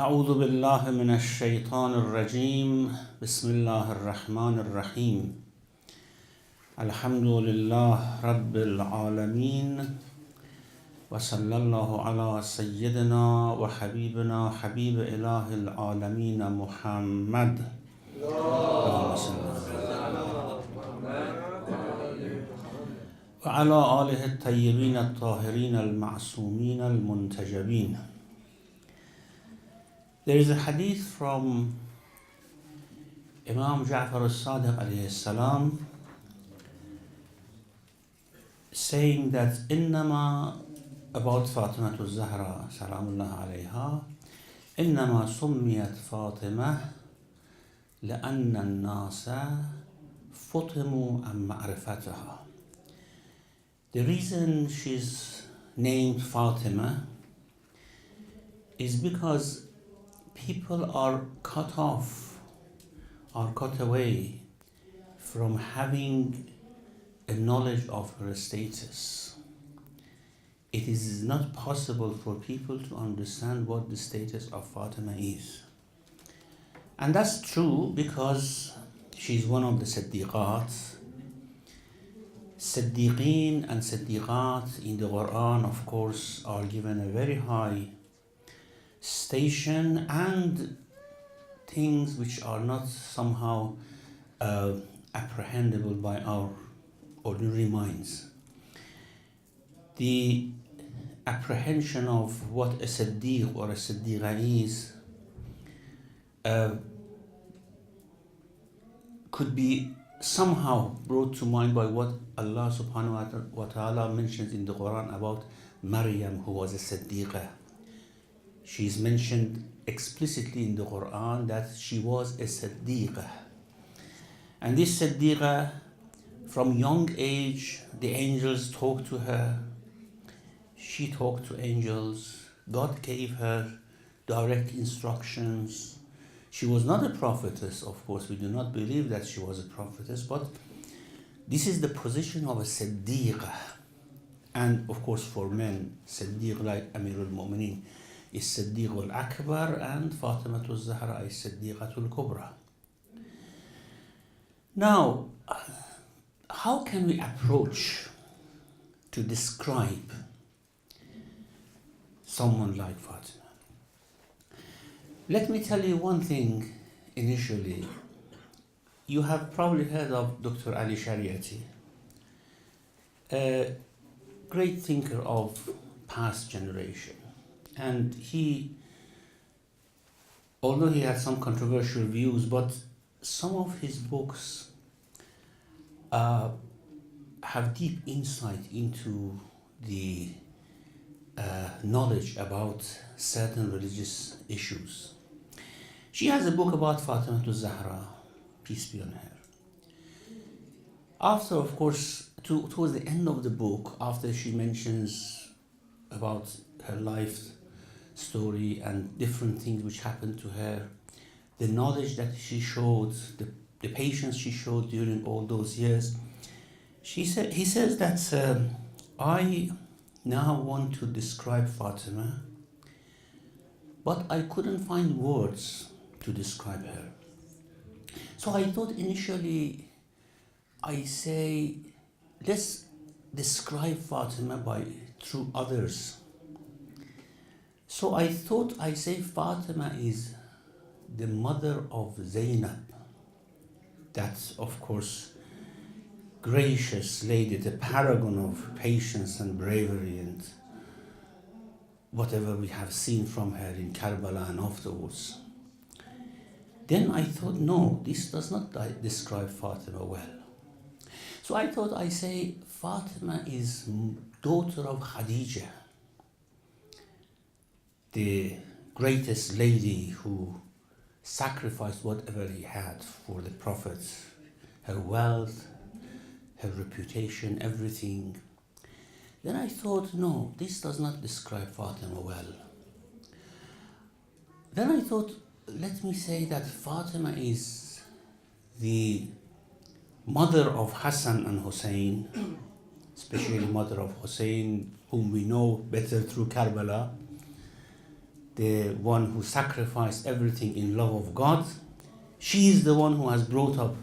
أعوذ بالله من الشيطان الرجيم بسم الله الرحمن الرحيم الحمد لله رب العالمين وصلى الله على سيدنا وحبيبنا حبيب إله العالمين محمد وعلى آله الطيبين الطاهرين المعصومين المنتجبين. There is a hadith from Imam Ja'far al-Sadiq alayhi salam saying that إنما about Fatimah al-Zahra salamullah alayha إنما سميت فاطمة لأن الناس فطموا عن معرفتها. The reason she's named Fatima is because people are cut off, are cut away from having a knowledge of her status. It is not possible for people to understand what the status of Fatima is. And that's true because she's one of the Siddiqat. Siddiqeen and Siddiqat in the Quran, of course, are given a very high station and things which are not somehow apprehendable by our ordinary minds. The apprehension of what a Siddiq or a Siddiqa is could be somehow brought to mind by what Allah subhanahu wa ta'ala mentions in the Quran about Maryam, who was a Siddiqa. She is mentioned explicitly in the Quran that she was a Siddiqa. And this Siddiqa, from young age, the angels talked to her. She talked to angels. God gave her direct instructions. She was not a prophetess, of course. We do not believe that she was a prophetess, but this is the position of a Siddiqa. And of course, for men, Siddiq like Amir al-Mu'mineen is Siddiq al-Akbar, and Fatima al-Zahra is Siddiqat al-Kubra. Now, how can we approach to describe someone like Fatima? Let me tell you one thing initially. You have probably heard of Dr. Ali Shariati, a great thinker of past generation. And he, although he had some controversial views, but some of his books have deep insight into the knowledge about certain religious issues. She has a book about Fatima al-Zahra, peace be on her. After, of course, towards the end of the book, after she mentions about her life story and different things which happened to her, the knowledge that she showed, the patience she showed during all those years, he says that I now want to describe Fatima, but I couldn't find words to describe her. So I thought initially, I say, let's describe Fatima through others. So I thought I say Fatima is the mother of Zainab. That's, of course, gracious lady, the paragon of patience and bravery and whatever we have seen from her in Karbala and afterwards. Then I thought, no, this does not describe Fatima well. So I thought I say Fatima is daughter of Khadija, the greatest lady who sacrificed whatever he had for the Prophet, her wealth, her reputation, everything. Then I thought, no, this does not describe Fatima well. Then I thought, let me say that Fatima is the mother of Hassan and Hussein, especially mother of Hussein, whom we know better through Karbala. the one who sacrificed everything in love of God. She is the one who has brought up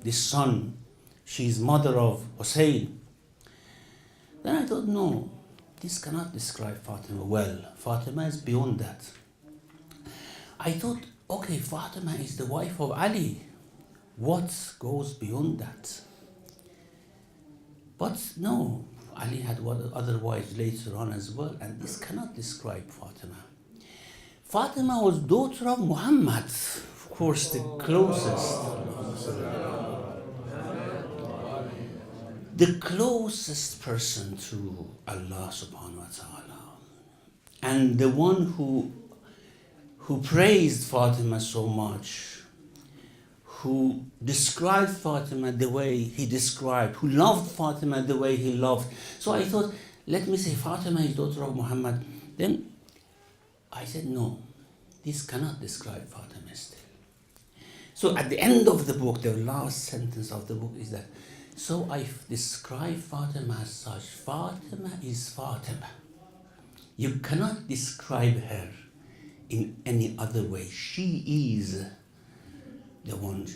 this son. She is mother of Hussein. Then I thought, no, this cannot describe Fatima well. Fatima is beyond that. I thought, okay, Fatima is the wife of Ali. What goes beyond that? But no, Ali had other wives later on as well, and this cannot describe Fatima. Fatima was daughter of Muhammad, of course, the closest person to Allah subhanahu wa ta'ala, and the one who praised Fatima so much, who described Fatima the way he described, who loved Fatima the way he loved. So I thought, let me say Fatima is daughter of Muhammad. Then I said, no, this cannot describe Fatima still. So at the end of the book, the last sentence of the book is that, so I describe Fatima as such. Fatima is Fatima. You cannot describe her in any other way. She is the one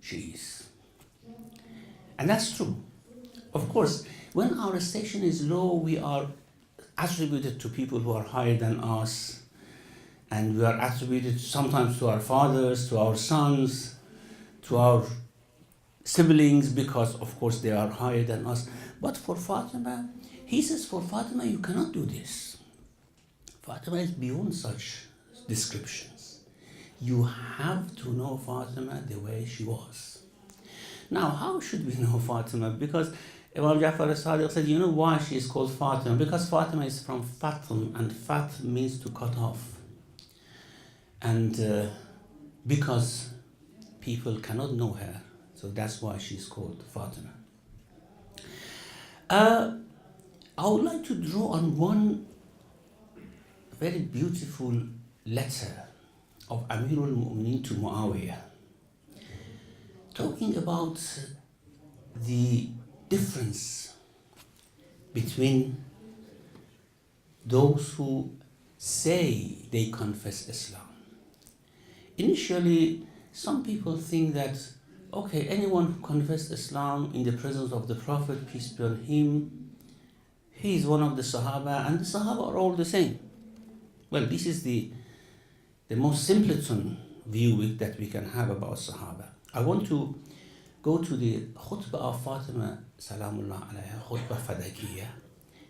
she is. And that's true. Of course, when our station is low, we are attributed to people who are higher than us, and we are attributed sometimes to our fathers, to our sons, to our siblings, because of course they are higher than us. But for Fatima, he says, for Fatima you cannot do this. Fatima is beyond such descriptions. You have to know Fatima the way she was. Now, how should we know Fatima? Because Imam Ja'far al-Sadiq said, you know why she is called Fatima? Because Fatima is from Fatim, and Fatim means to cut off. And because people cannot know her, so that's why she's called Fatima. I would like to draw on one very beautiful letter of Amirul Mu'mineen to Muawiyah, talking about the difference between those who say they confess Islam. Initially, some people think that, okay, anyone who confessed Islam in the presence of the Prophet, peace be on him, he is one of the Sahaba, and the Sahaba are all the same. Well, this is the most simpleton view that we can have about Sahaba. I want to go to the khutbah of Fatima, salamullah alayha, khutbah Fadakiyya,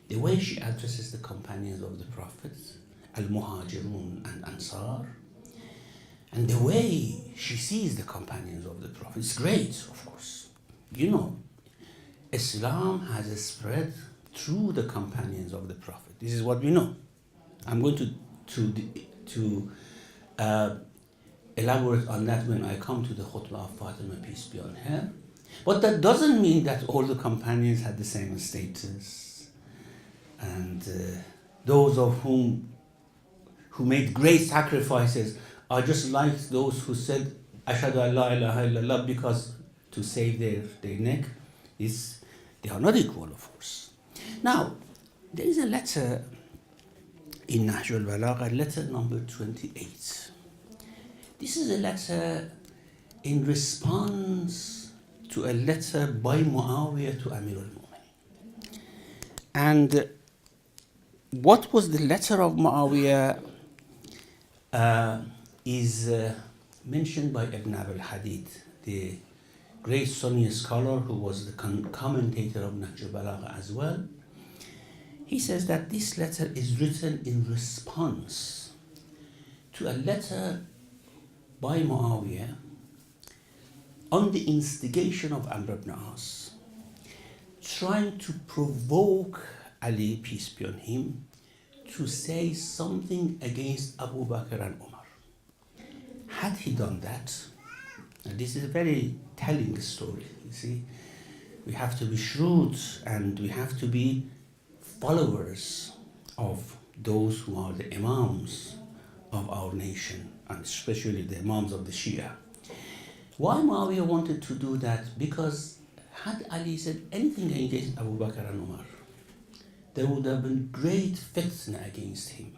the way she addresses the companions of the Prophet, al-Muhajirun and Ansar, and the way she sees the companions of the Prophet. It's great, of course. You know, Islam has spread through the companions of the Prophet. This is what we know. I'm going to elaborate on that when I come to the khutbah of Fatima, peace be on her. But that doesn't mean that all the companions had the same status. And those of whom who made great sacrifices are just like those who said, Ashhadu an la ilaha illallah, because to save their neck. They are not equal, of course. Now, there is a letter in Nahj al-Balagha, letter number 28. This is a letter in response to a letter by Muawiyah to Amir al-Mu'mineen. And what was the letter of Muawiyah is mentioned by Ibn Abil Hadid, the great Sunni scholar who was the commentator of Nahj al-Balagha as well. He says that this letter is written in response to a letter by Muawiyah on the instigation of Amr ibn As, trying to provoke Ali, peace be on him, to say something against Abu Bakr and Umar. Had he done that, and this is a very telling story, you see, we have to be shrewd and we have to be followers of those who are the imams of our nation, and especially the imams of the Shia. Why Muawiyah wanted to do that? Because had Ali said anything against Abu Bakr and Umar, there would have been great fitna against him.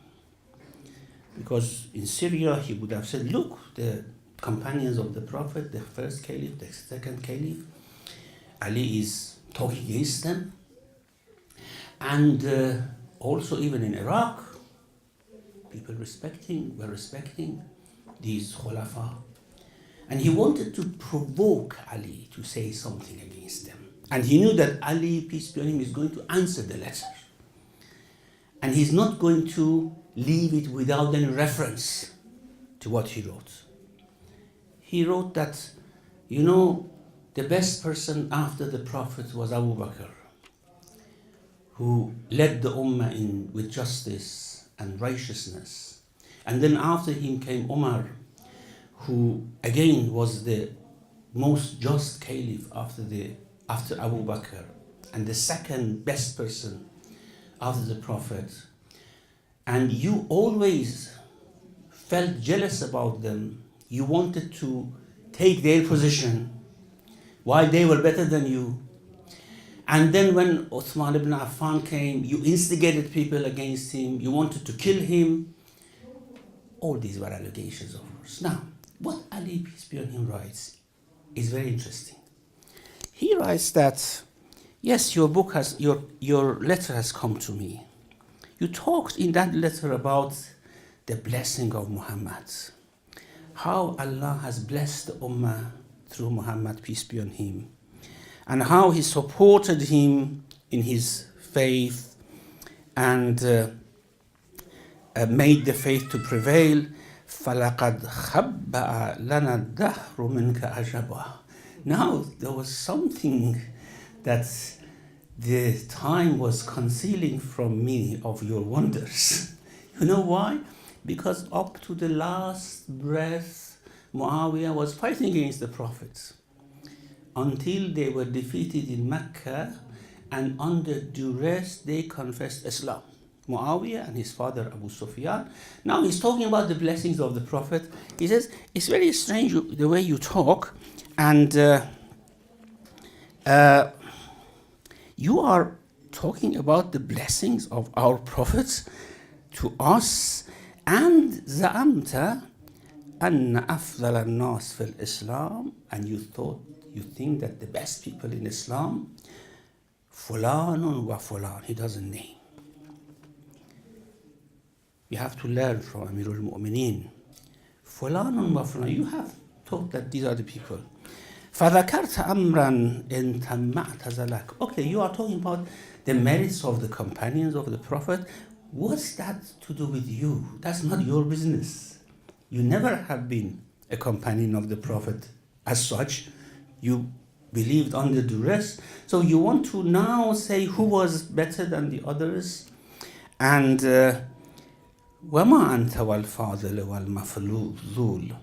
Because in Syria he would have said, look, the companions of the Prophet, the first caliph, the second caliph, Ali is talking against them. And also even in Iraq, people were respecting these khulafa. And he wanted to provoke Ali to say something against them. And he knew that Ali, peace be on him, is going to answer the letter. And he's not going to leave it without any reference to what he wrote. He wrote that, the best person after the Prophet was Abu Bakr, who led the Ummah with justice and righteousness. And then after him came Umar, who again was the most just caliph after Abu Bakr, and the second best person after the Prophet. And you always felt jealous about them. You wanted to take their position while they were better than you. And then when Uthman ibn Affan came, you instigated people against him. You wanted to kill him. All these were allegations of yours. Now, what Ali, peace be on him, writes is very interesting. He writes that, yes, your letter has come to me. You talked in that letter about the blessing of Muhammad, how Allah has blessed the Ummah through Muhammad, peace be on him, and how he supported him in his faith and made the faith to prevail. فَلَقَدْ خَبَّأَ لَنَا الدَّهْرُ مِنْكَ عَجَبًا. Now there was something that the time was concealing from me of your wonders. You know why? Because up to the last breath, Muawiyah was fighting against the Prophet until they were defeated in Mecca, and under duress they confessed Islam. Muawiyah and his father Abu Sufyan. Now he's talking about the blessings of the Prophet. He says, it's very strange the way you talk, and you are talking about the blessings of our prophets to us, and زعمت أن أفضل الناس في الإسلام, and you think that the best people in Islam, فلان وفلان, he doesn't name. You have to learn from Amirul Mu'mineen. فلان وفلان, you have thought that these are the people. فذكرت أمرا إن تمعت ذلك. Okay, you are talking about the merits of the companions of the Prophet. What's that to do with you? That's not your business. You never have been a companion of the Prophet as such. You believed under duress. So you want to now say who was better than the others? And وَمَا أَنْتَ وَالْفَاضِلُ وَالْمَفْضُولُ.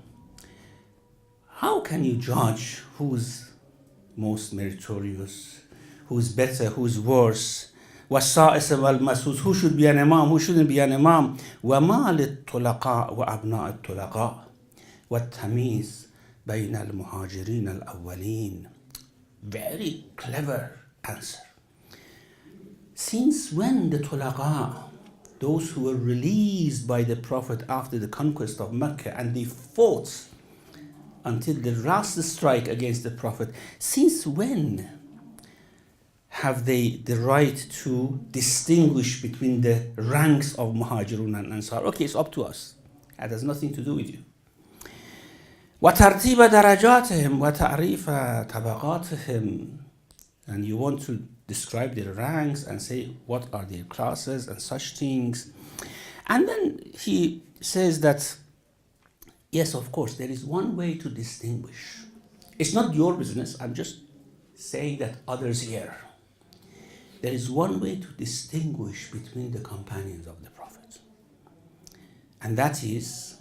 How can you judge who's most meritorious, who's better, who's worse? وَالسَّائِسَ وَالْمَسُوسُ, who should be an imam, who shouldn't be an imam? وَمَا لِلطُّلَقَاء وَأَبْنَاءِ الطُّلَقَاء وَالتَّمِيزُ بَيْنَ الْمُهَاجِرِينَ الْأَوَّلِينَ. Very clever answer. Since when the tulaqa, those who were released by the Prophet after the conquest of Mecca, and they fought until the last strike against the Prophet, since when have they the right to distinguish between the ranks of Muhajirun and Ansar? Okay, it's up to us. That has nothing to do with you. وَتَرْتِيبَ دَرَجَاتِهِمْ وَتَعْرِيفَ طَبَقَاتِهِمْ. And you want to describe their ranks and say what are their classes and such things. And then he says that, yes, of course, there is one way to distinguish. It's not your business. I'm just saying that others hear. There is one way to distinguish between the companions of the Prophet. And that is,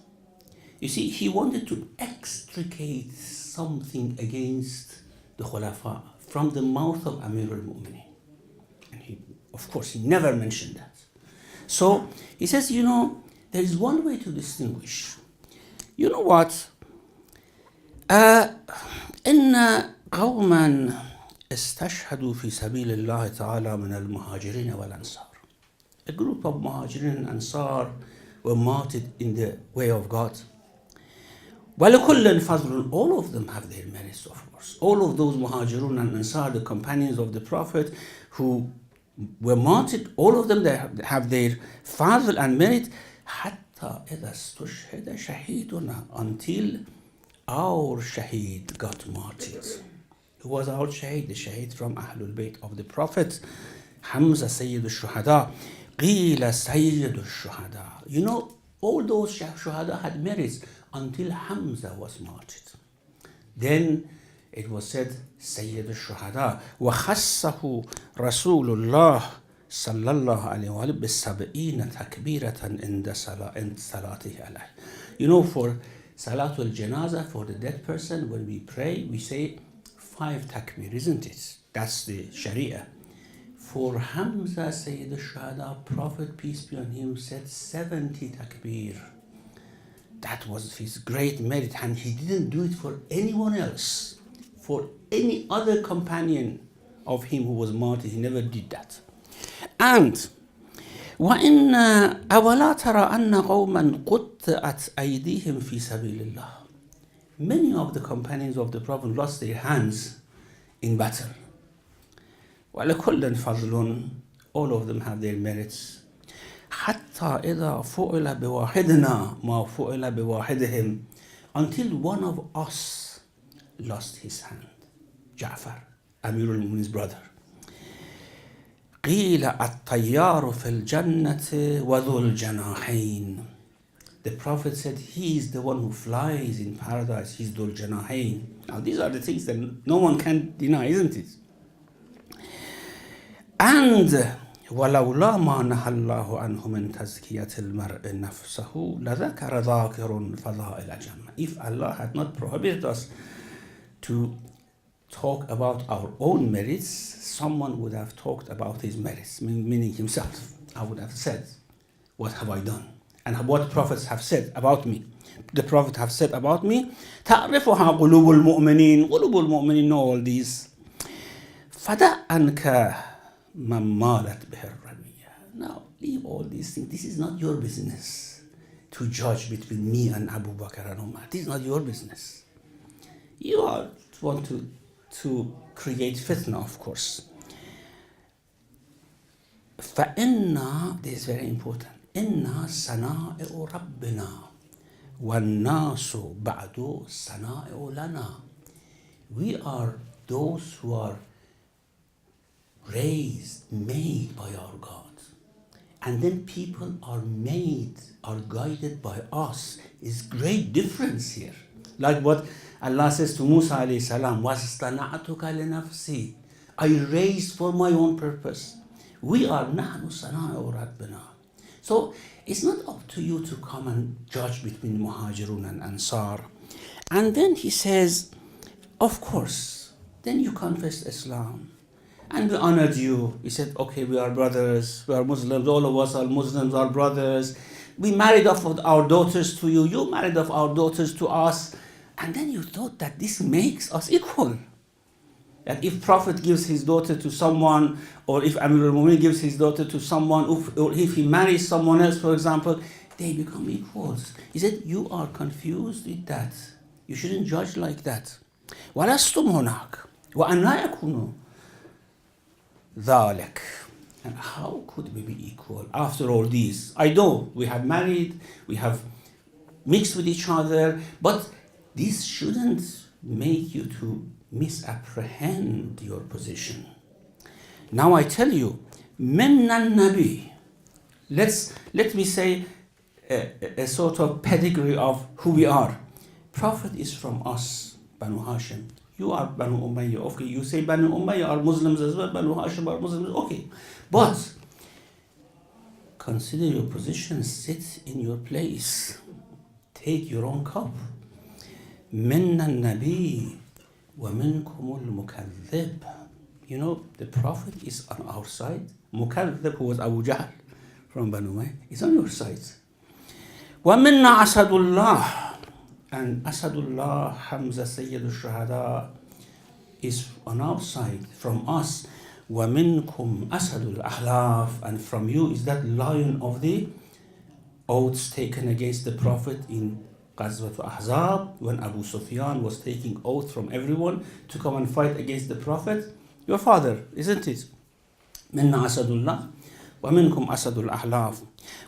you see, he wanted to extricate something against the Khulafa from the mouth of Amirul Mu'mineen. And he, of course, he never mentioned that. So he says, there is one way to distinguish. You know what? إن قوما استشهدوا في سبيل الله تعالى من المهاجرين والأنصار. A group of Muhajirin and Ansar were martyred in the way of God. وَلَكُلٍّ فَضْلٌ, all of them have their merits, of course. All of those Muhajirun and Ansar, the companions of the Prophet who were martyred, all of them they have their fadl and merit. حَتَّى إِذَا اسْتُشْهِدَ شَهِيدُنَا, until our Shaheed got martyred. Who was our Shaheed? The Shaheed from AhlulBayt of the Prophet, Hamza Sayyid al-Shuhada. قِيلَ Sayyid al-Shuhada. You know, all those Shuhada had merits until Hamza was martyred. Then it was said Sayyid al-Shuhada. وَخَصَّهُ رَسُولُ اللَّهِ صلى الله عليه وسلم بِالسَّبْعِينَ تَكْبِيرَةً عند صلاته عليه. You know, for Salatul Janaza, for the dead person, when we pray, we say 5 takbir, isn't it? That's the Sharia. For Hamza Sayyid al-Shuhada, Prophet, peace be on him, said 70 takbir. That was his great merit, and he didn't do it for anyone else. For any other companion of him who was martyred, he never did that. And وَإِنَّ أَوَلَا تَرَى أَنَّ قَوْمًا قُطِّعَتْ أَيْدِيهِمْ فِي سَبِيلِ اللَّهِ. Many of the companions of the Prophet lost their hands in battle. وَلَكُلٍّ فَضْلٌ, all of them have their merits. حَتَّى إِذَا فُعِلَ بِوَاحِدِنَا مَا فُعِلَ بِوَاحِدِهِمْ, until one of us lost his hand. Ja'far, Amirul Mu'minin's brother. قِيلَ الطَّيَّارُ فِي الْجَنَّةِ وَذُو الْجَنَاحَيْنِ. The Prophet said, he is the one who flies in paradise. He's Dhul Janahayn. Now these are the things that no one can deny, isn't it? And وَلَوْلَا مَا نَهَى اللَّهُ عَنْهُ مِنْ تَزْكِيَةِ الْمَرْءِ نَفْسَهُ لَذَكَرَ ذَاكِرٌ فَضَائِلَ جَنَّةٍ. If Allah had not prohibited us to talk about our own merits, someone would have talked about his merits, meaning himself. I would have said, what have I done? And what prophets have said about me. The Prophet have said about me, تَعْرِفُهَا قُلُوبُ الْمُؤْمِنِينَ. قُلُوبُ الْمُؤْمِنِينَ know all these. فَدَعْ أَنْكَ مَنْ مَالَتْ بِهِ الرَّمِيَّةِ. Now, leave all these things. This is not your business to judge between me and Abu Bakr and Umar. This is not your business. You are want to create fitna, of course. فَإِنَّا, this is very important, إِنَّا سَنَائِعُ رَبِّنَا وَالنَّاسُ بَعْدُ سَنَائِعُ لَنَا. We are those who are raised, made by our God. And then people are made, are guided by us. Is great difference here. Like what Allah says to Musa alayhi salam, وَاسْتَنَعْتُكَ لِنَفْسِي. I raised for my own purpose. We are نَحْنُ صَنَائِعُ رَبِّنَا. So it's not up to you to come and judge between Muhajirun and Ansar. And then he says, of course, then you confessed Islam. And we honored you. He said, okay, we are brothers, we are Muslims, all of us are Muslims, are brothers. We married off our daughters to you, you married off our daughters to us. And then you thought that this makes us equal. That if Prophet gives his daughter to someone, or if Amirul Mu'minin gives his daughter to someone, or if he marries someone else, for example, they become equals. He said, you are confused with that. You shouldn't judge like that. وَلَسْتُمْ هُنَاكَ وَأَنْ لَا يَكُونُوا ذَلِكَ. And how could we be equal after all these? I know we have married, we have mixed with each other, but this shouldn't make you to misapprehend your position. Now I tell you, minna nabi. Let me say a sort of pedigree of who we are. Prophet is from us, Banu Hashim. You are Banu Umayyah. Okay, you say Banu Umayyah are Muslims as well, Banu Hashim are Muslims. Okay, but consider your position, sit in your place, take your own cup. Minna nabi wa minkumul mukaththib. You know, the Prophet is on our side. Mukaththib, who was Abu Jahl from Banu Umayyah, is on your side. Wa minna Asadullah. And Asadullah, Hamza Sayyid al-Shuhada, is on our side, from us. وَمِنْكُمْ أَسَدُ الْأَحْلَافِ. And from you is that lion of the oaths taken against the Prophet in Ghazwat Ahzab, when Abu Sufyan was taking oath from everyone to come and fight against the Prophet. Your father, isn't it? منا أسد الله ومنكم أسد الأحلاف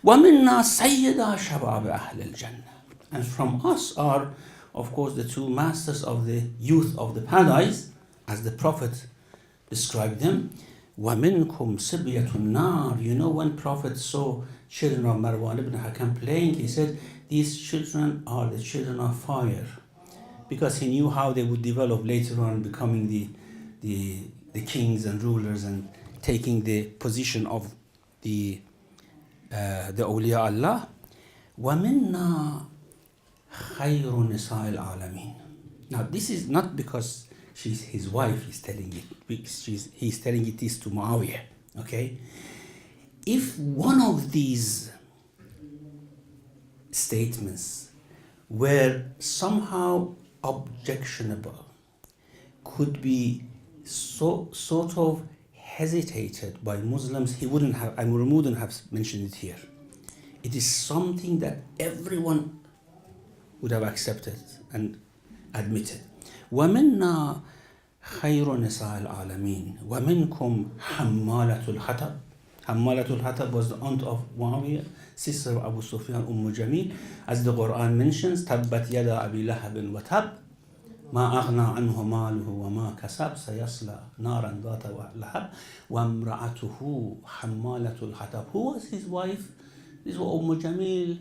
ومنا سيدا شباب أهل الجنة. And from us are, of course, the two masters of the youth of the paradise, as the Prophet described them. وَمِنْكُمْ سِبْيَةُ النَّارِ. You know, when Prophet saw children of Marwan ibn Hakam playing, he said, these children are the children of fire. Because he knew how they would develop later on, becoming the kings and rulers and taking the position of the awliya Allah. وَمِنَّا خَيْرُ نِسَاءِ الْعَالَمِينَ. Now this is not because she's his wife, he's telling it. He's telling it this to Muawiyah. Okay? If one of these statements were somehow objectionable, could be sort of hesitated by Muslims, he wouldn't have mentioned it here. It is something that everyone would have accepted and admitted. وَمِنَّا خَيْرُ نِسَاءِ الْعَالَمِينَ وَمِنْكُمْ حَمَّالَةُ الْحَطَبِ. Hammalatul Hatab was the aunt of Muawiyah, sister of Abu Sufyan, Jamil. As the Quran mentions, تَبَّتْ يَدَا أَبِي لَهَبٍ وَتَبٍّ ما أغنى عنه ماله وما كسب سيصلى نارا ذات لهب وامرأته حمالة الحطب. Who was his wife? This was Jamil,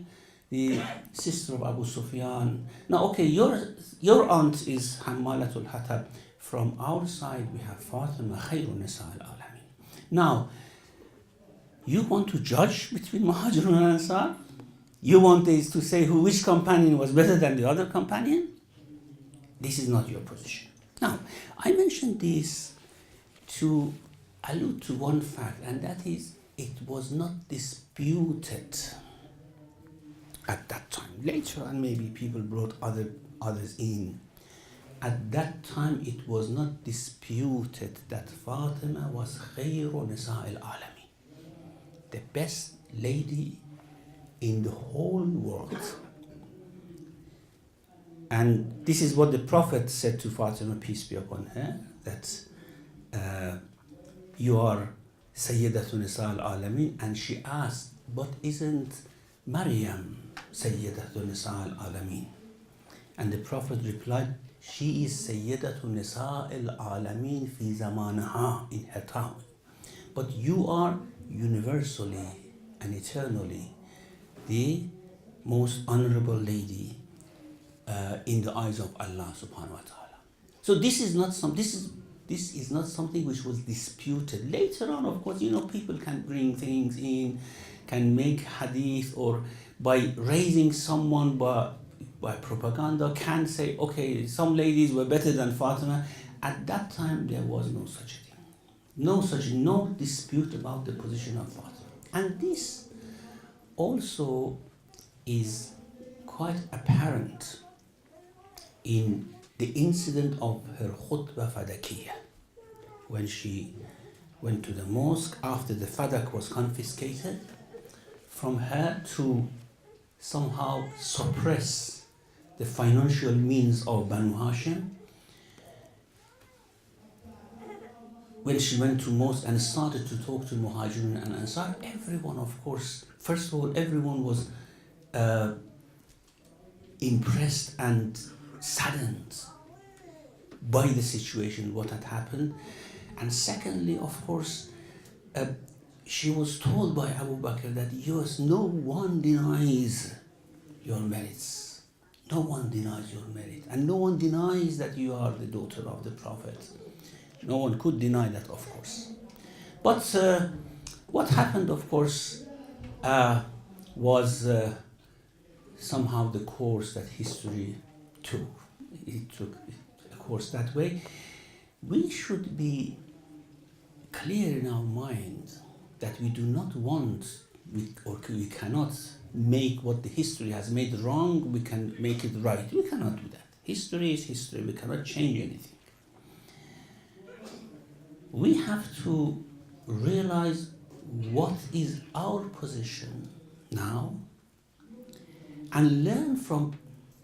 the sister of Abu Sufyan. Now, okay, your aunt is Hammalatul Hatab. From our side, we have Fatima, خير نساء العالمين. Now, you want to judge between Muhajirun and Ansar? You want this to say which companion was better than the other companion? This is not your position. Now, I mentioned this to allude to one fact, and that is it was not disputed at that time. Later on, maybe people brought others in. At that time, it was not disputed that Fatima was khayru nisa al-alami, the best lady in the whole world. And this is what the Prophet said to Fatima, peace be upon her, that you are Sayyidatu Nisa al-Alamin. And she asked, but isn't Maryam Sayyidatu Nisa al-Alamin? And the Prophet replied, she is Sayyidatu Nisa al-Alamin fi zamanaha, in her time. But you are universally and eternally the most honorable lady in the eyes of Allah subhanahu wa ta'ala. So this is not something which was disputed. Later on, of course, people can bring things in, can make hadith, or by raising someone by propaganda, can say, okay, some ladies were better than Fatima. At that time, there was no such a thing. No dispute about the position of Fatima. And this also is quite apparent in the incident of her khutbah fadakiyah, when she went to the mosque after the fadak was confiscated from her to somehow suppress the financial means of Banu Hashim. When she went to mosque and started to talk to Muhajirun and Ansar, everyone, of course, first of all, everyone was impressed and saddened by the situation, what had happened. And secondly, of course, she was told by Abu Bakr that yes, no one denies your merits. No one denies your merit. And no one denies that you are the daughter of the Prophet. No one could deny that, of course. But what happened, of course, was somehow the course that history took. It took a course that way. We should be clear in our mind that we do not want, we cannot make what the history has made wrong, we can make it right. We cannot do that. History is history. We cannot change anything. We have to realize what is our position now and learn from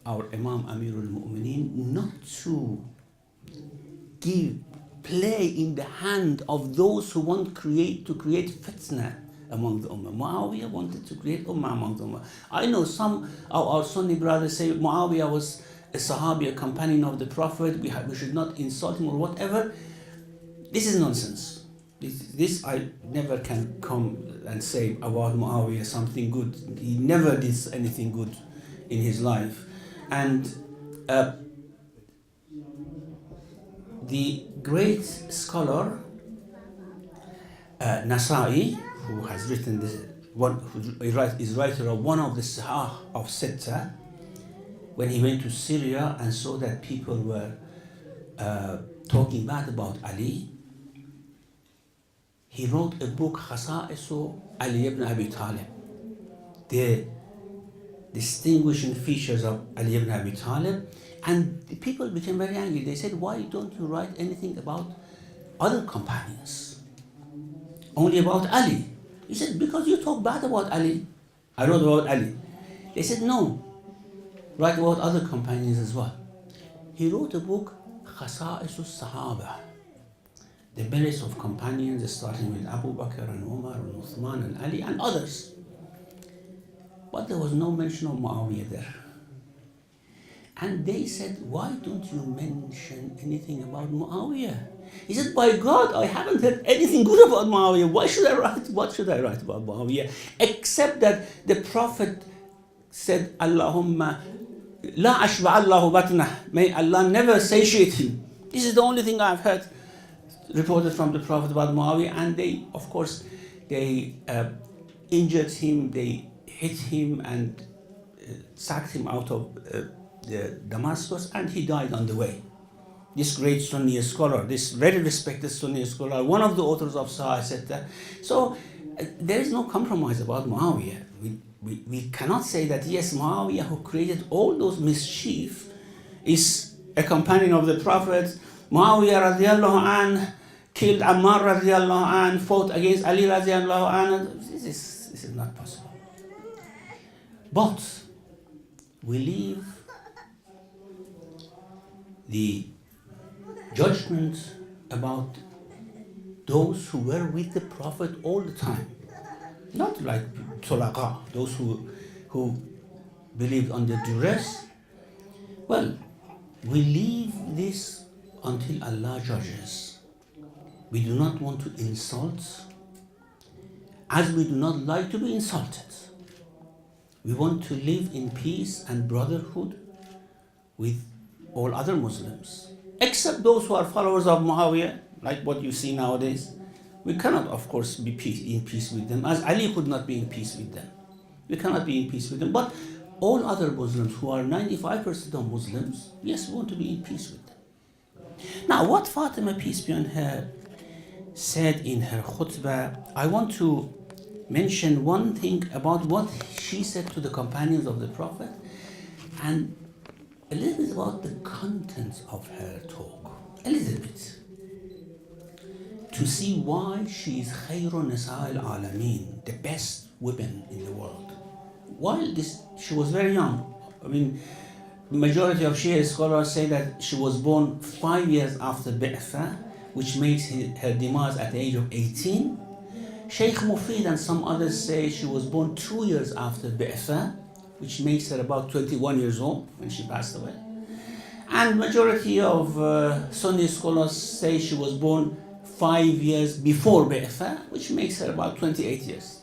our Imam Amirul Mu'mineen not to play in the hand of those who want to create fitna among the Ummah. Muawiyah wanted to create Ummah among the Ummah. I know some of our Sunni brothers say Muawiyah was a Sahabi, a companion of the Prophet, we should not insult him or whatever. This is nonsense. This I never can come and say about Muawiyah something good. He never did anything good in his life. And the great scholar Nasa'i, who has written this, is writer of one of the Sahih of Sitta, when he went to Syria and saw that people were talking bad about Ali, he wrote a book, Khasa'isu Ali ibn Abi Talib, the distinguishing features of Ali ibn Abi Talib. And the people became very angry. They said, why don't you write anything about other companions? Only about Ali. He said, because you talk bad about Ali. I wrote about Ali. They said, no, write about other companions as well. He wrote a book, Khasa'isu Sahaba, the merits of companions, starting with Abu Bakr and Umar and Uthman and Ali and others. But there was no mention of Muawiyah there. And they said, why don't you mention anything about Muawiyah? He said, by God, I haven't heard anything good about Muawiyah. What should I write about Muawiyah? Except that the Prophet said, Allahumma la ashba Allahu batnah. May Allah never satiate him. This is the only thing I've heard reported from the Prophet about Muawiyah. And they, of course, they injured him, they hit him and sacked him out of Damascus, and he died on the way. This great Sunni scholar, this very respected Sunni scholar, one of the authors of Sahih said that. So there is no compromise about Muawiyah. We cannot say that yes, Muawiyah, who created all those mischief, is a companion of the Prophet. Muawiyah radiallahu anh killed Ammar radiallahu anh, fought against Ali radiallahu anh. This is not possible. But we leave the judgment about those who were with the Prophet all the time. Not like Tulaqa, those who believed under duress. Well, we leave this until Allah judges. We do not want to insult, as we do not like to be insulted. We want to live in peace and brotherhood with all other Muslims, except those who are followers of Muawiyah, like what you see nowadays. We cannot, of course, be in peace with them, as Ali could not be in peace with them. We cannot be in peace with them. But all other Muslims who are 95% of Muslims, yes, we want to be in peace with them. Now, what Fatima, peace be on her, said in her khutbah, I want to mention one thing about what she said to the companions of the Prophet, and a little bit about the contents of her talk. A little bit. To see why she is Khairun Nisa al-Alameen, the best woman in the world. While she was very young. I mean, the majority of Shia scholars say that she was born 5 years after Bi'tha, which makes her demise at the age of 18. Shaykh Mufid and some others say she was born 2 years after Bi'tha, which makes her about 21 years old when she passed away. And majority of Sunni scholars say she was born 5 years before Bi'tha, which makes her about 28 years.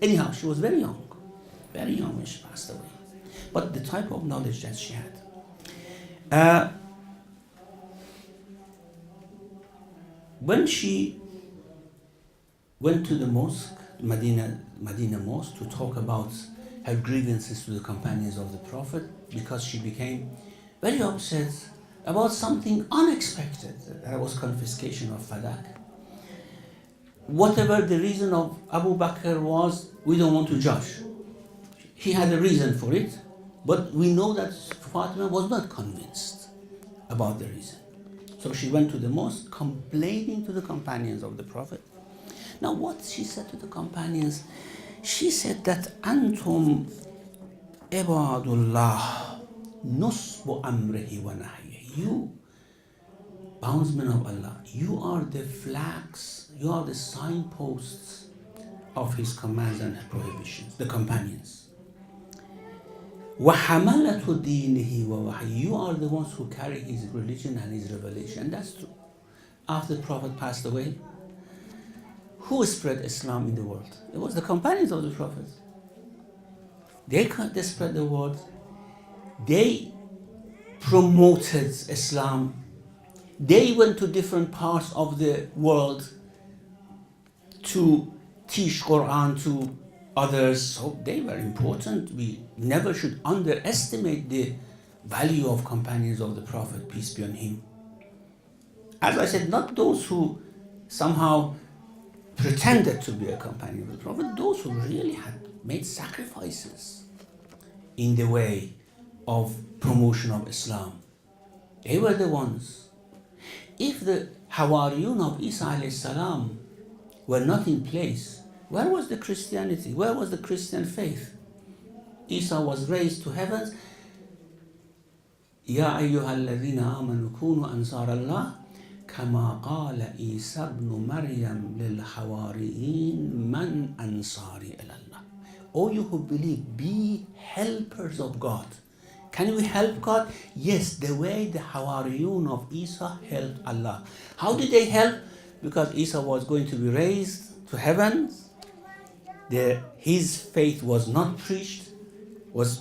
Anyhow, she was very young when she passed away. But the type of knowledge that she had. When she went to the mosque, Medina mosque, to talk about her grievances to the companions of the Prophet, because she became very upset about something unexpected. That was confiscation of Fadak. Whatever the reason of Abu Bakr was, we don't want to judge. He had a reason for it, but we know that Fatima was not convinced about the reason. So she went to the mosque complaining to the companions of the Prophet. Now what she said to the companions, she said that Antum Ibadullah, nusbu amrihi wa nahyihi. You, bondsmen of Allah, you are the flags, you are the signposts of His commands and prohibitions, the companions. وَحَمَلَةُ دِينِهِ وَوَحْيِهِ. You are the ones who carry His religion and His revelation. And that's true. After the Prophet passed away, who spread Islam in the world? It was the companions of the Prophet. They spread the word. They promoted Islam. They went to different parts of the world to teach Quran to others. So they were important. We never should underestimate the value of companions of the Prophet, peace be on him. As I said, not those who somehow pretended to be a companion of the Prophet, those who really had made sacrifices in the way of promotion of Islam. They were the ones. If the Hawariyun of Isa alayhi salam were not in place, where was the Christianity? Where was the Christian faith? Isa was raised to heavens. Ya ayyuhal ladhina amanu kunu ansar Allah kama qala Isa ibn Maryam lil hawariyin man ansari ila Allah. O you who believe, be helpers of God. Can we help God? Yes, the way the Hawariyun of Isa helped Allah. How did they help? Because Isa was going to be raised to heaven. His faith was not preached, was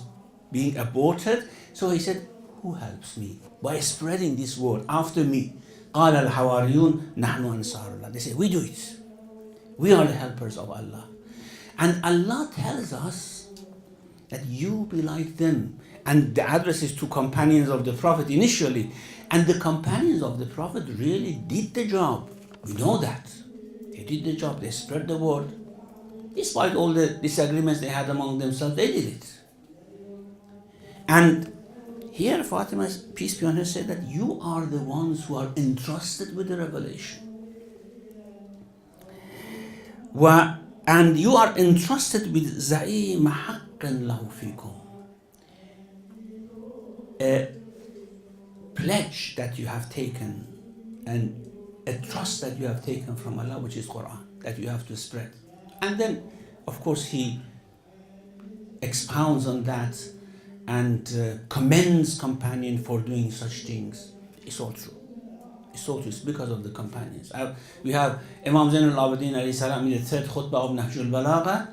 being aborted. So he said, who helps me? By spreading this word after me. قال الحواريون نحن أنصار الله. They say, we do it. We are the helpers of Allah. And Allah tells us that you be like them. And the address is to companions of the Prophet initially. And the companions of the Prophet really did the job. We know that. They did the job. They spread the word. Despite all the disagreements they had among themselves, they did it. And here Fatima, peace be on her, said that you are the ones who are entrusted with the revelation. And you are entrusted with زَعِيمَ حَقٍّ لَهُ فِيكُمْ, a pledge that you have taken and a trust that you have taken from Allah, which is Quran, that you have to spread. And then, of course, he expounds on that and commends companion for doing such things. It's all true. It's all true. It's because of the companions. We have Imam Zain al-Abidin alayhi salam in the third khutbah of Nahjul Balagha,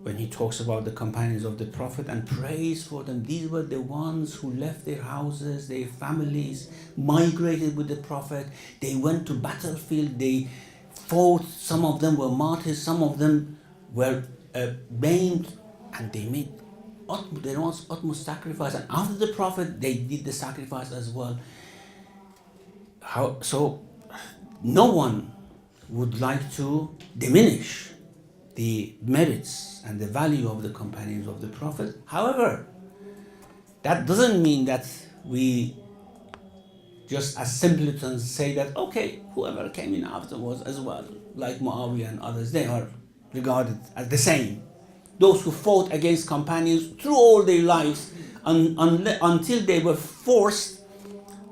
when he talks about the companions of the Prophet and prays for them. These were the ones who left their houses, their families, migrated with the Prophet. They went to battlefield, they fought. Some of them were martyrs, some of them were maimed, and they made their own utmost sacrifice. And after the Prophet, they did the sacrifice as well. So no one would like to diminish the merits and the value of the companions of the Prophet. However, that doesn't mean that we just as simpletons say that, okay, whoever came in afterwards as well, like Muawiyah and others, they are regarded as the same. Those who fought against companions through all their lives until they were forced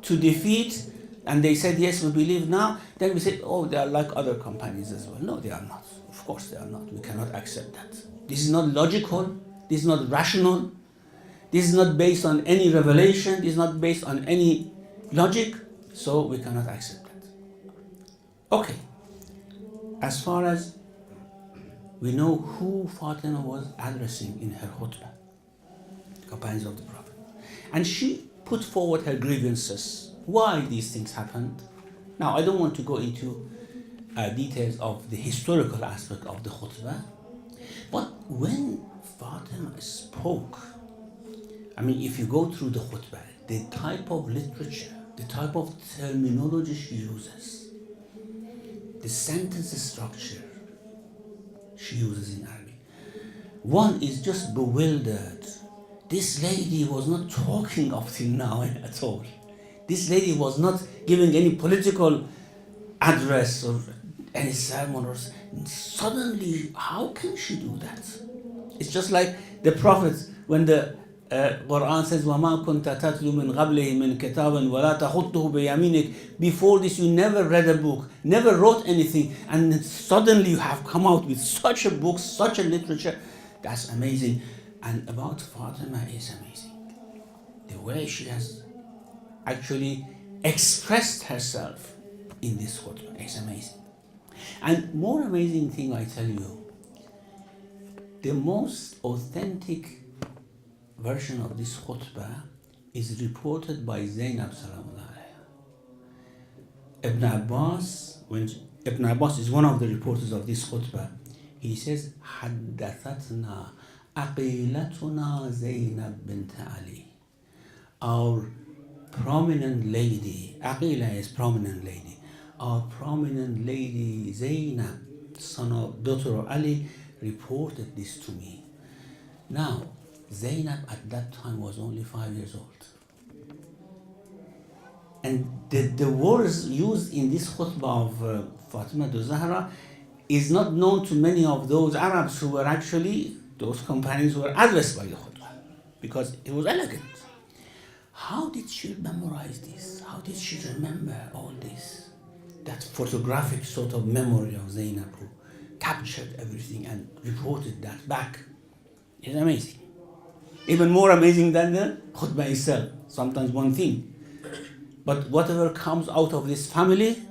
to defeat, and they said, yes, we believe now, then we say, oh, they are like other companions as well. No, they are not. Of course they are not. We cannot accept that. This is not logical. This is not rational. This is not based on any revelation. This is not based on any logic. So we cannot accept that. Okay. As far as we know who Fatima was addressing in her khutbah, companions of the Prophet. And she put forward her grievances. Why these things happened. Now, I don't want to go into details of the historical aspect of the khutbah, but when Fatima spoke, I mean, if you go through the khutbah, the type of literature, the type of terminology she uses, the sentence structure she uses in Arabic, one is just bewildered. This lady was not talking up till now at all. This lady was not giving any political address or any sermon, or suddenly, how can she do that? It's just like the prophets when the Quran says وَمَا كُنْتَ تَتْلُو مِنْ قَبْلِهِ مِنْ كِتَابٍ وَلَا تَخُطُّهُ بِيَمِينِكَ. Before this you never read a book, never wrote anything, and then suddenly you have come out with such a book, such a literature. That's amazing. And about Fatima is amazing. The way she has actually expressed herself in this khutbah is amazing. And more amazing thing I tell you, the most authentic version of this khutbah is reported by Zainab Salamullah alayha. Ibn Abbas is one of the reporters of this khutbah. He says, حدثتنا عقيلتنا زينب بنت Ali. Our prominent lady, Aqila is prominent lady. Our prominent lady Zainab, daughter of Ali, reported this to me. Now, Zainab at that time was only 5 years old. And the words used in this khutbah of Fatima Zahra is not known to many of those Arabs who were actually, those companions who were addressed by the khutbah, because it was elegant. How did she memorize this? How did she remember all this? That photographic sort of memory of Zainab who captured everything and reported that back is amazing. Even more amazing than the khutbah itself. Sometimes one thing. But whatever comes out of this family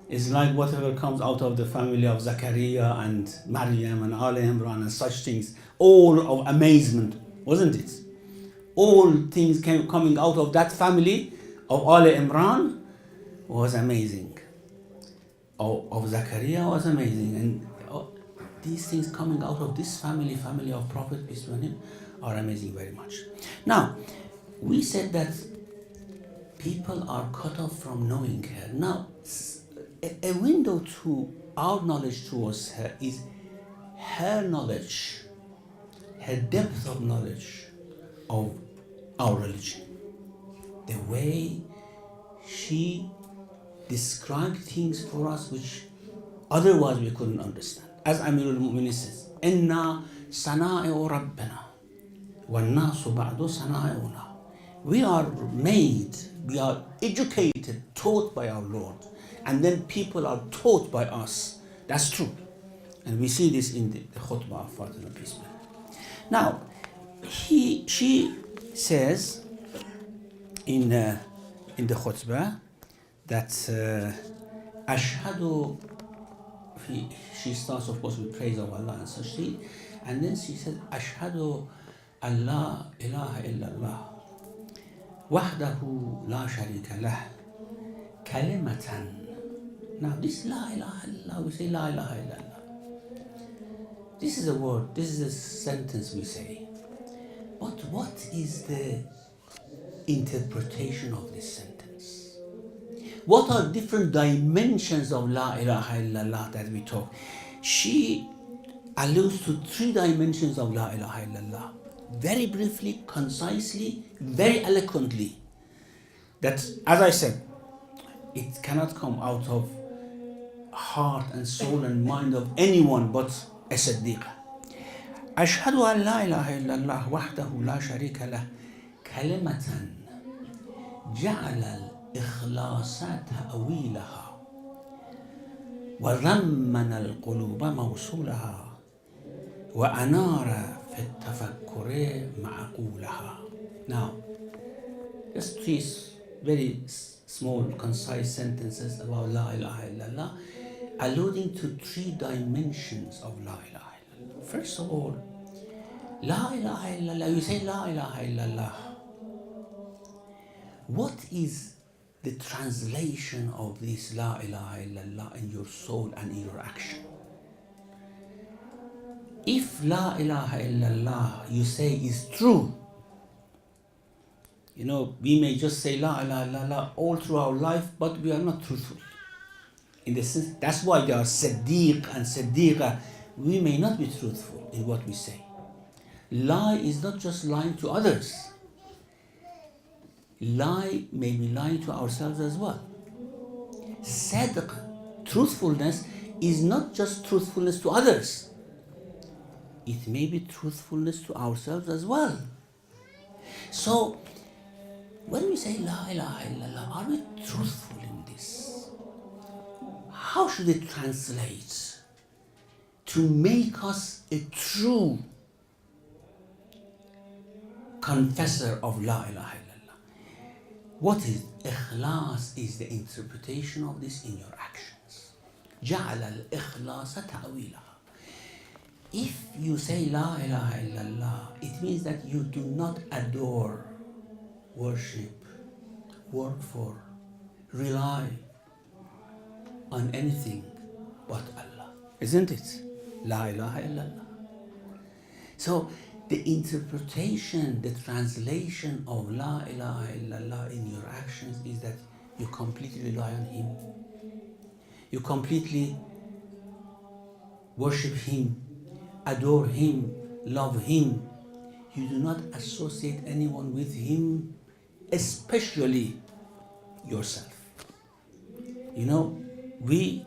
is like whatever comes out of the family of Zakaria and Maryam and Al Imran and such things. All of amazement, wasn't it? All things coming out of that family of Al Imran was amazing. Of Zakaria was amazing. And these things coming out of this family of Prophet, peace be upon him, are amazing very much. Now, we said that people are cut off from knowing her. Now, a window to our knowledge towards her is her knowledge, her depth of knowledge of our religion. The way she described things for us which otherwise we couldn't understand. As Amirul Mu'minin says, إِنَّا صَنَائِعُ رَبِّنَا وَالنَّاسُ بَعْدُ صَنَائِعُنَا. We are made, we are educated, taught by our Lord, and then people are taught by us. That's true. And we see this in the khutbah of Fatima peace be upon her. Now, she says in the khutbah that Ashhadu, she starts of course with praise of Allah and such things, and then she says Ashhadu an la ilaha illallah wahdahu la sharika lah kalimatan. Now this la ilaha illallah, we say la ilaha illallah. This is a word, this is a sentence we say. But what is the interpretation of this sentence? What are different dimensions of la ilaha illallah that we talk? She alludes to 3 dimensions of la ilaha illallah. Very briefly, concisely, very eloquently. That, as I said, it cannot come out of heart and soul and mind of anyone but a Siddiqah. أشهد أن لا إله إلا الله وحده لا شريك له كلمة جعل الإخلاص تأويلها وضمن القلوب موصولها وأنار في التفكر معقولها. Now, just 3 very small, concise sentences about La ilaha illallah, alluding to 3 dimensions of La ilaha illallah. First of all, La ilaha illallah, you say La ilaha illallah. What is the translation of this La ilaha illallah in your soul and in your action? If La ilaha illallah you say is true, you know, we may just say La ilaha illallah all through our life, but we are not truthful. In the sense, that's why they are Siddiq and Siddiqah. We may not be truthful in what we say. Lie is not just lying to others. Lie may be lying to ourselves as well. Sadq, truthfulness, is not just truthfulness to others. it may be truthfulness to ourselves as well. So, when we say La ilaha illallah, are we truthful in this? How should it translate to make us a true confessor of La ilaha illallah? What is ikhlas? Is the interpretation of this in your actions. جعل الإخلاص تأويلها. If you say La ilaha illallah, it means that you do not adore, worship, work for, rely on anything but Allah. Isn't it? La ilaha illallah. So the interpretation, the translation of La ilaha illallah in your actions is that you completely rely on Him. You completely worship Him, adore Him, love Him. You do not associate anyone with Him, especially yourself. You know, we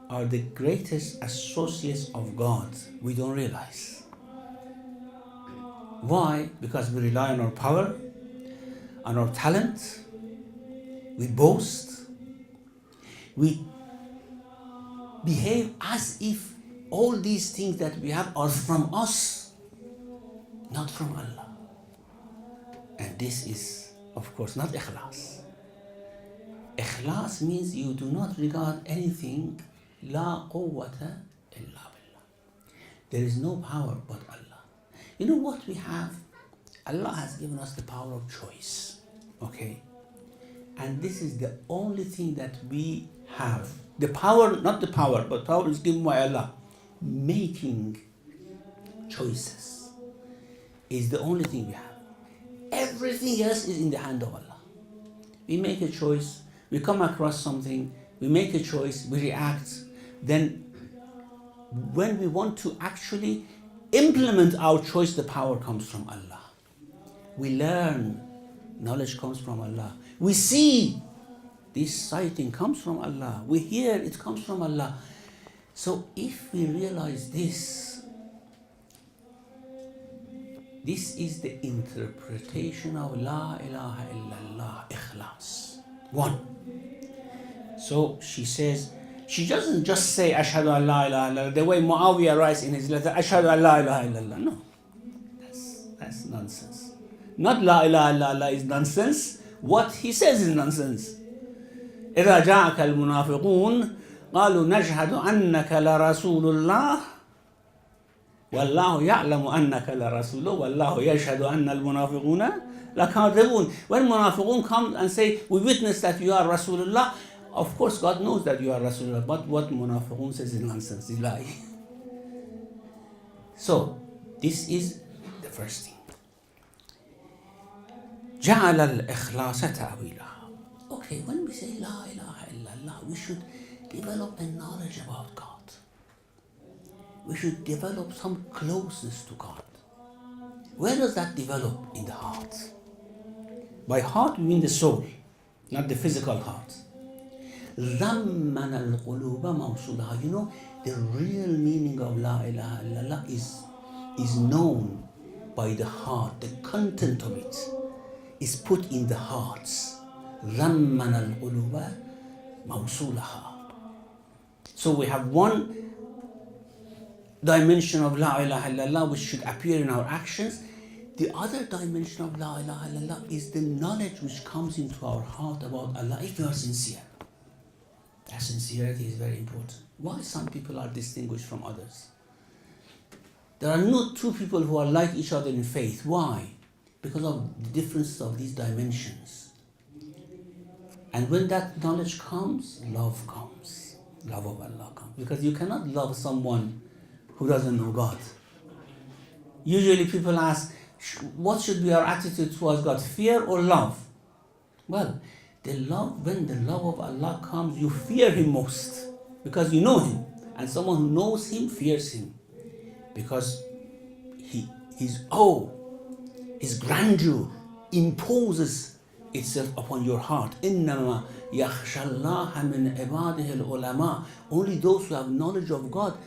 are the greatest associates of God. We don't realize. Why? Because we rely on our power, on our talent. We boast. We behave as if all these things that we have are from us, not from Allah. And this is, of course, not ikhlas. Ikhlas means you do not regard anything la quwwata illa billah. There is no power but Allah. You know what we have? Allah has given us the power of choice. Okay? And this is the only thing that we have. The power, not the power, but power is given by Allah. Making choices is the only thing we have. Everything else is in the hand of Allah. We make a choice, we come across something, we make a choice, we react. Then when we want to actually implement our choice, the power comes from Allah. We learn, knowledge comes from Allah. We see, this sighting comes from Allah. We hear, it comes from Allah. So if we realize this is the interpretation of La ilaha illallah, ikhlas. One. So she says, she doesn't just say Ashhadu an la ilaha illallah the way Muawiyah writes in his letter, Ashhadu an la ilaha illallah. No, that's nonsense. Not La ilaha illallah is nonsense. What he says is nonsense. إذا جاءك المنافقون قالوا نشهد أنك لرسول الله والله يعلم أنك لرسوله والله يشهد أن المنافقون لكاذبون. When munafiqun come and say, we witness that you are Rasulullah, of course God knows that you are Rasulullah, but what munafiqun says is nonsense, is lie. So this is the first thing. جعل الإخلاص تأويلها. Okay, when we say La ilaha illallah, we should develop a knowledge about God. We should develop some closeness to God. Where does that develop? In the heart. By heart we mean the soul, not the physical heart. ضمن القلوب موصولها. You know, the real meaning of La ilaha illallah is known by the heart. The content of it is put in the hearts. ضمن القلوب موصولها. So we have one dimension of La ilaha illallah which should appear in our actions. The other dimension of La ilaha illallah is the knowledge which comes into our heart about Allah if we are sincere. That sincerity is very important. Why some people are distinguished from others? There are no two people who are like each other in faith. Why? Because of the differences of these dimensions. And when that knowledge comes, love comes. Love of Allah comes. Because you cannot love someone who doesn't know God. Usually people ask, what should be our attitude towards God? Fear or love? Well, when the love of Allah comes, you fear Him most. Because you know Him. And someone who knows Him fears Him. Because His awe, His grandeur imposes itself upon your heart. إِنَّمَا يَخْشَى اللَّهَ مِنْ عِبَادِهِ الْعُلَمَاءِ. Only those who have knowledge of God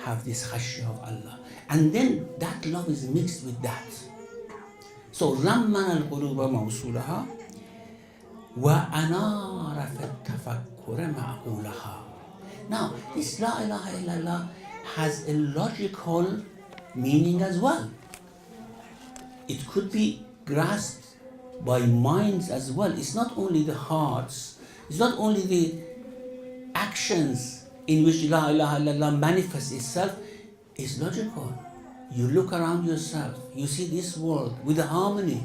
have this khashya of Allah. And then that love is mixed with that. So ضمن القلوب موصولها وأنار في التفكر معقولها. Now, this La ilaha illallah has a logical meaning as well. It could be grasped by minds as well. It's not only the hearts, it's not only the actions in which La ilaha illallah manifests itself, it's logical. You look around yourself, you see this world with the harmony.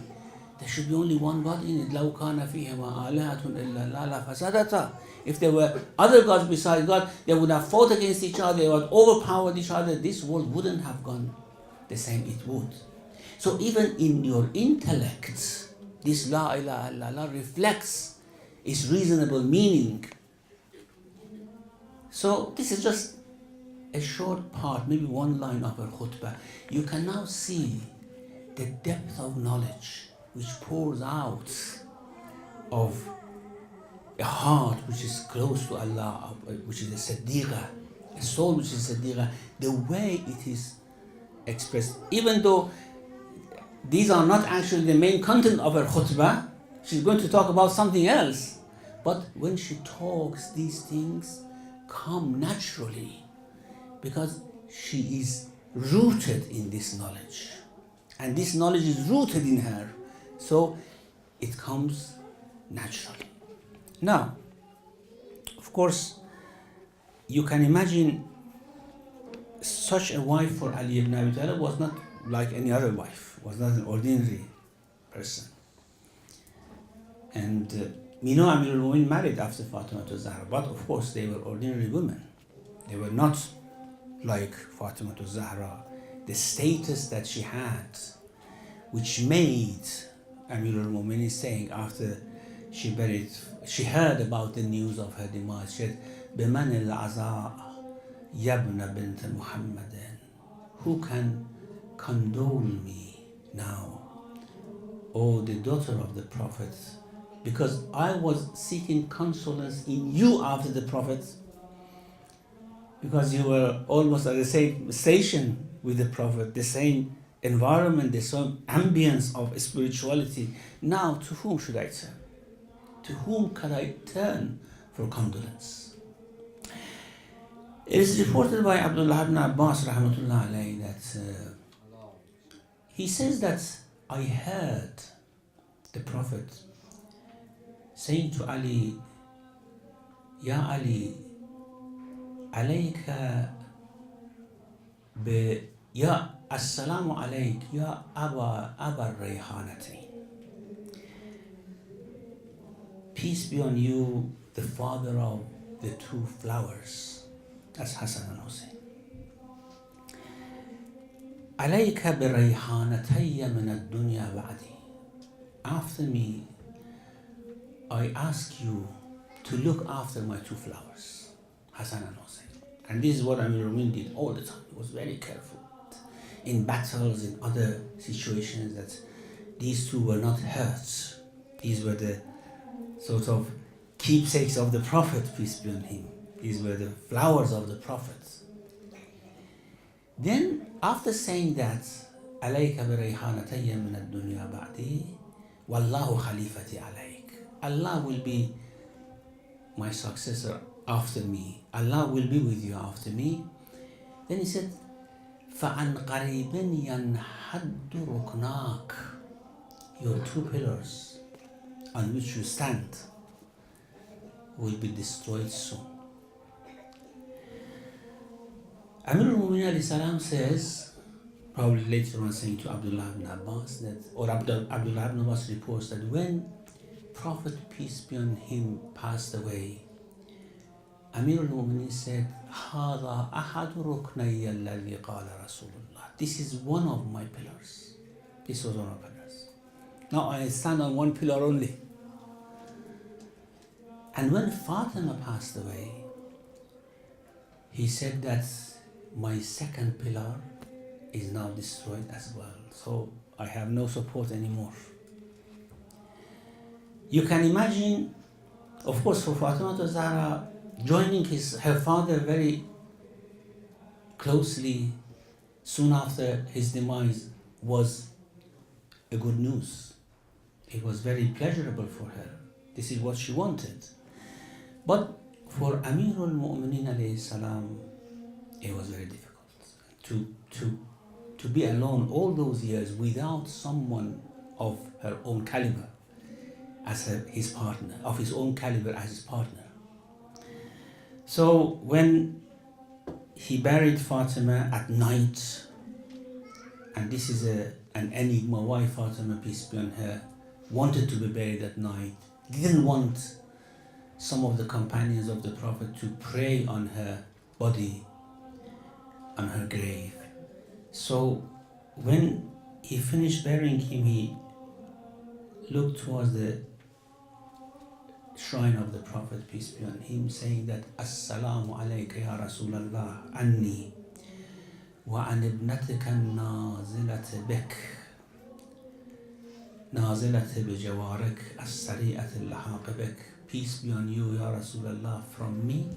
There should be only one God in it. لَوْ كَانَ فِيهِمَا آلِهَةٌ إِلَّا اللَّهُ لَفَسَدَتَا. If there were other gods besides God, they would have fought against each other, they would have overpowered each other. This world wouldn't have gone the same it would. So even in your intellect, this La ilaha illallah reflects its reasonable meaning. So this is just a short part, maybe one line of our khutbah. You can now see the depth of knowledge which pours out of a heart which is close to Allah, which is a Siddiqah, a soul which is a Siddiqah, the way it is expressed. Even though these are not actually the main content of her khutbah, she's going to talk about something else. But when she talks, these things come naturally because she is rooted in this knowledge. And this knowledge is rooted in her. So it comes naturally. Now, of course, you can imagine such a wife for Ali ibn Abi Talib was not like any other wife, was not an ordinary person. And we know Amir al-Mu'min married after Fatima to Zahra, but of course they were ordinary women. They were not like Fatima to Zahra. The status that she had, which made Amir al-Mu'min saying after she heard about the news of her demise, she said, بِمَنِ الْعَزَاء يَبْنَ بِنْتَ مُحَمَّدٍ. Who can condole me now, O the daughter of the Prophet, because I was seeking consolence in you after the Prophet, because you were almost at the same station with the Prophet, the same environment, the same ambience of spirituality. Now to whom should I turn? To whom can I turn for condolence? It is reported by Abdullah ibn Abbas rahmatullah alayhi that he says that I heard the Prophet saying to Ali, Ya Ali, alayka bi ya assalamu alayk ya Aba Rayhanati. Peace be on you, the father of the two flowers. That's Hassan and Hussein. عليك بريحانتي من الدنيا بعدي. After me, I ask you to look after my two flowers, Hassan and Hussein. And this is what Amir al-Mu'minin did all the time. He was very careful in battles, in other situations, that these two were not hurt. These were the sort of keepsakes of the Prophet, peace be on him. These were the flowers of the Prophet. Then, after saying that, عليك بريحانتي من الدنيا بعدي والله خليفتي عليك. Allah will be my successor after me. Allah will be with you after me. Then he said, فعن قريب ينحد ركناك. Your two pillars on which you stand will be destroyed soon. Amir al-Mu'minin alayhi salam says, probably later on saying to Abdullah ibn Abbas, that, or Abdullah ibn Abbas reports that when Prophet, peace be on him, passed away, Amir al-Mu'minin said, هذا أحد ركني الذي قال رسول الله. This is one of my pillars. This was one of my pillars. Now I stand on one pillar only. And when Fatima passed away, he said that my second pillar is now destroyed as well. So I have no support anymore. You can imagine, of course, for Fatima to Zahra, joining her father very closely soon after his demise was a good news. It was very pleasurable for her. This is what she wanted. But for Amirul Mu'mineen alayhi salam, it was very difficult to be alone all those years without someone of her own caliber as his partner, of his own caliber as his partner. So when he buried Fatima at night, and this is an enigma why Fatima, peace be on her, wanted to be buried at night, didn't want some of the companions of the Prophet to pray on her body, on her grave. So when he finished burying him, he looked towards the shrine of the Prophet, peace be on him, saying that Assalamu alayka ya Rasulallah anni wa an ibnatika nazilata bik nazilata bijawarik as-sari'at al-lahaq bik. Peace be on you, Ya Rasulallah, from me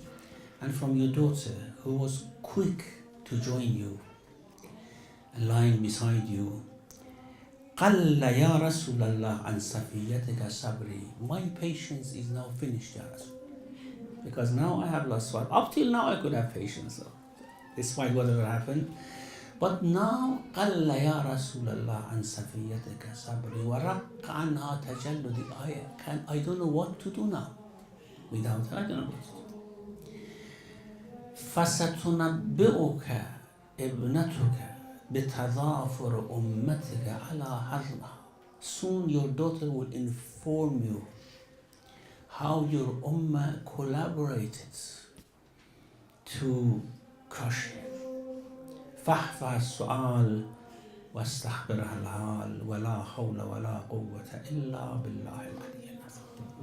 and from your daughter, who was quick to join you and lying beside you. قَلَّ يَا رَسُولَ اللَّهِ عَنْ صَفِيَّتِكَ صَبْرِي. My patience is now finished, Ya Rasul. Because now I have lost one. Up till now I could have patience, so, despite whatever happened. But now, قَلَّ يَا رَسُولَ اللَّهِ عَنْ صَفِيَّتِكَ صَبْرِي وَرَقَّ عَنْهَا تَجَلُّدِ. I don't know what to do now. Without her, I don't know what to do. فَسَتُنَبِّئُكَ ابْنَتُكَ بِتَضَافُرِ أُمَّتِكَ عَلَى حَرْمَهَا. Soon your daughter will inform you how your ummah collaborated to crush him. فَاحْفَظْ السُّؤَالَ وَاسْتَخْبِرْهَا الْحَالَ وَلَا حَوْلَ وَلَا قُوَّةَ إِلَّا بِاللَّهِ الْعَلِيِّ الْعَظِيمِ.